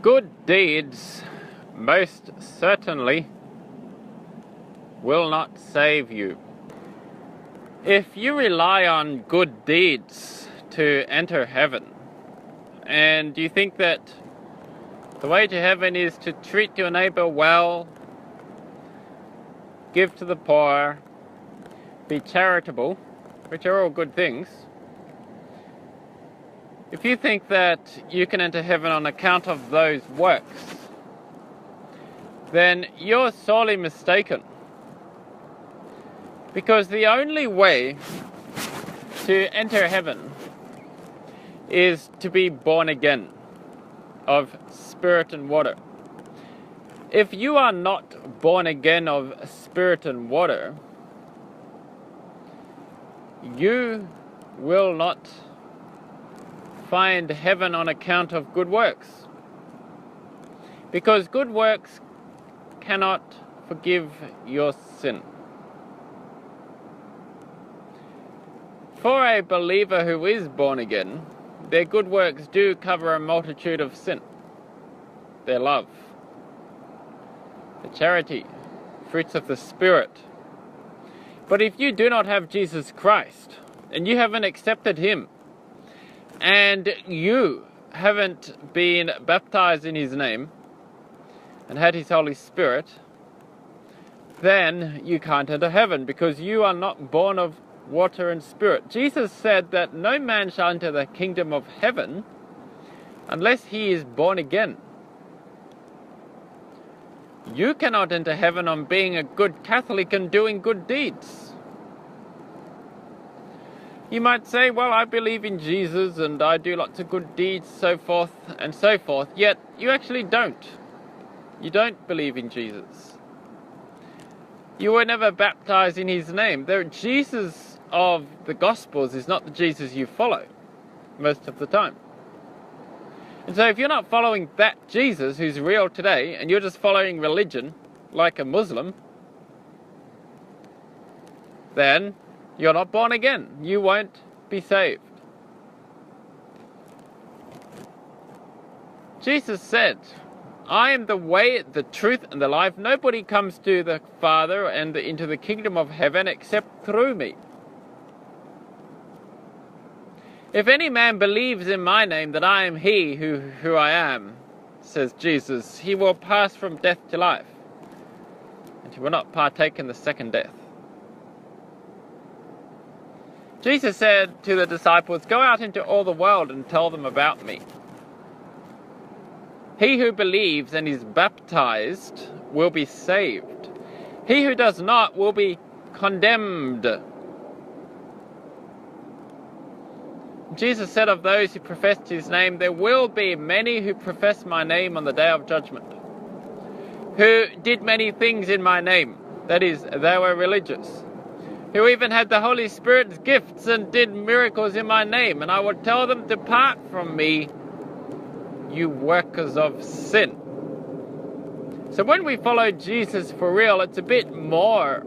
Good deeds most certainly will not save you. If you rely on good deeds to enter heaven, and you think that the way to heaven is to treat your neighbor well, give to the poor, be charitable, which are all good things, if you think that you can enter heaven on account of those works, then you're sorely mistaken. Because the only way to enter heaven is to be born again of spirit and water. If you are not born again of spirit and water, you will not find heaven on account of good works. Because good works cannot forgive your sin. For a believer who is born again, their good works do cover a multitude of sin. Their love, the charity, fruits of the Spirit. But if you do not have Jesus Christ, and you haven't accepted Him, and you haven't been baptized in His name, and had His Holy Spirit, then you can't enter heaven, because you are not born of water and spirit. Jesus said that no man shall enter the kingdom of heaven unless he is born again. You cannot enter heaven on being a good Catholic and doing good deeds. You might say, well, I believe in Jesus and I do lots of good deeds, so forth and so forth, yet you actually don't. You don't believe in Jesus. You were never baptized in His name. The Jesus of the Gospels is not the Jesus you follow most of the time. And so if you're not following that Jesus who's real today, and you're just following religion like a Muslim, then you're not born again. You won't be saved. Jesus said, I am the way, the truth, and the life. Nobody comes to the Father and into the kingdom of heaven except through me. If any man believes in my name that I am He who I am, says Jesus, he will pass from death to life, and he will not partake in the second death. Jesus said to the disciples, go out into all the world and tell them about me. He who believes and is baptized will be saved. He who does not will be condemned. Jesus said of those who professed His name, there will be many who profess my name on the day of judgment, who did many things in my name, that is, they were religious, who even had the Holy Spirit's gifts and did miracles in my name, and I will tell them, depart from me, you workers of sin. So when we follow Jesus for real, it's a bit more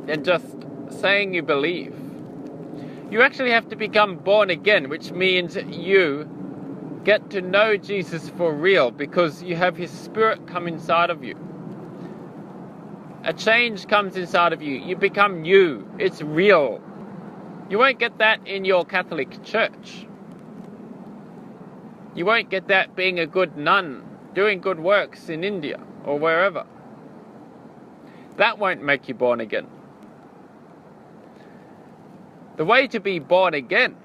than just saying you believe. You actually have to become born again, which means you get to know Jesus for real, because you have His Spirit come inside of you. A change comes inside of you. You become new. It's real. You won't get that in your Catholic church. You won't get that being a good nun, doing good works in India or wherever. That won't make you born again. The way to be born again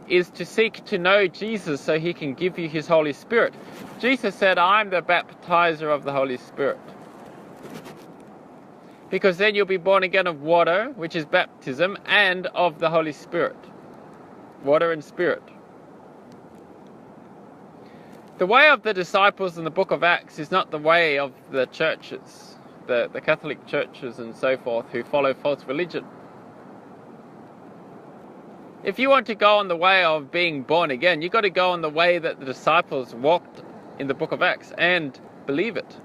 is to seek to know Jesus so He can give you His Holy Spirit. Jesus said, I'm the baptizer of the Holy Spirit. Because then you'll be born again of water, which is baptism, and of the Holy Spirit. Water and Spirit. The way of the disciples in the book of Acts is not the way of the churches, the Catholic churches and so forth, who follow false religion. If you want to go on the way of being born again, you've got to go on the way that the disciples walked in the book of Acts and believe it.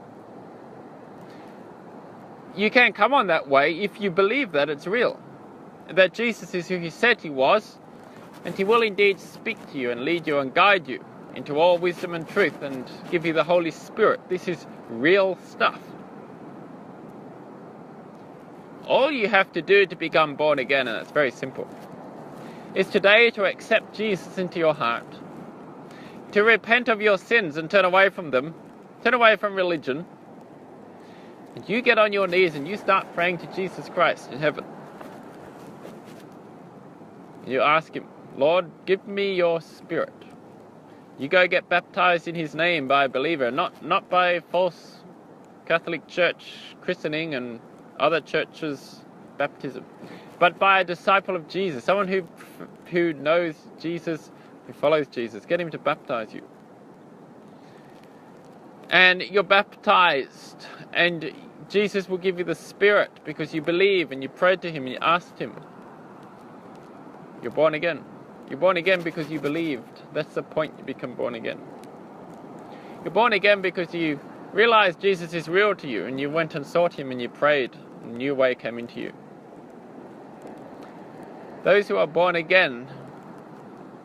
You can't come on that way if you believe that it's real, that Jesus is who He said He was, and He will indeed speak to you and lead you and guide you into all wisdom and truth, and give you the Holy Spirit. This is real stuff. All you have to do to become born again, and it's very simple, is today to accept Jesus into your heart, to repent of your sins and turn away from them, turn away from religion, and you get on your knees and you start praying to Jesus Christ in heaven. You ask him, Lord, give me your Spirit. You go get baptized in his name by a believer, not by false Catholic Church christening and other churches' baptism, but by a disciple of Jesus, someone who knows Jesus, who follows Jesus. Get him to baptize you. And you're baptized, and Jesus will give you the Spirit because you believe and you prayed to him and you asked him. You're born again. You're born again because you believed. That's the point, you become born again. You're born again because you realized Jesus is real to you, and you went and sought him and you prayed, and a new way came into you. Those who are born again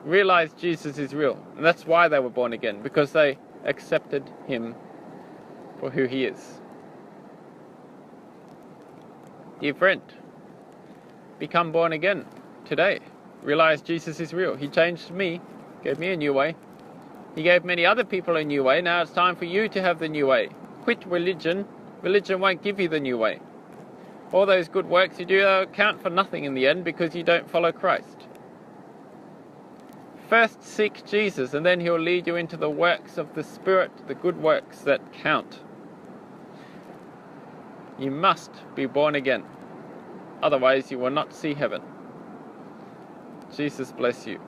realize Jesus is real, and that's why they were born again, because they accepted him for who he is. Dear friend, become born again today. Realize Jesus is real. He changed me, gave me a new way. He gave many other people a new way. Now it's time for you to have the new way. Quit religion. Religion won't give you the new way. All those good works you do count for nothing in the end because you don't follow Christ. First seek Jesus, and then he'll lead you into the works of the Spirit, the good works that count. You must be born again. Otherwise you will not see heaven. Jesus bless you.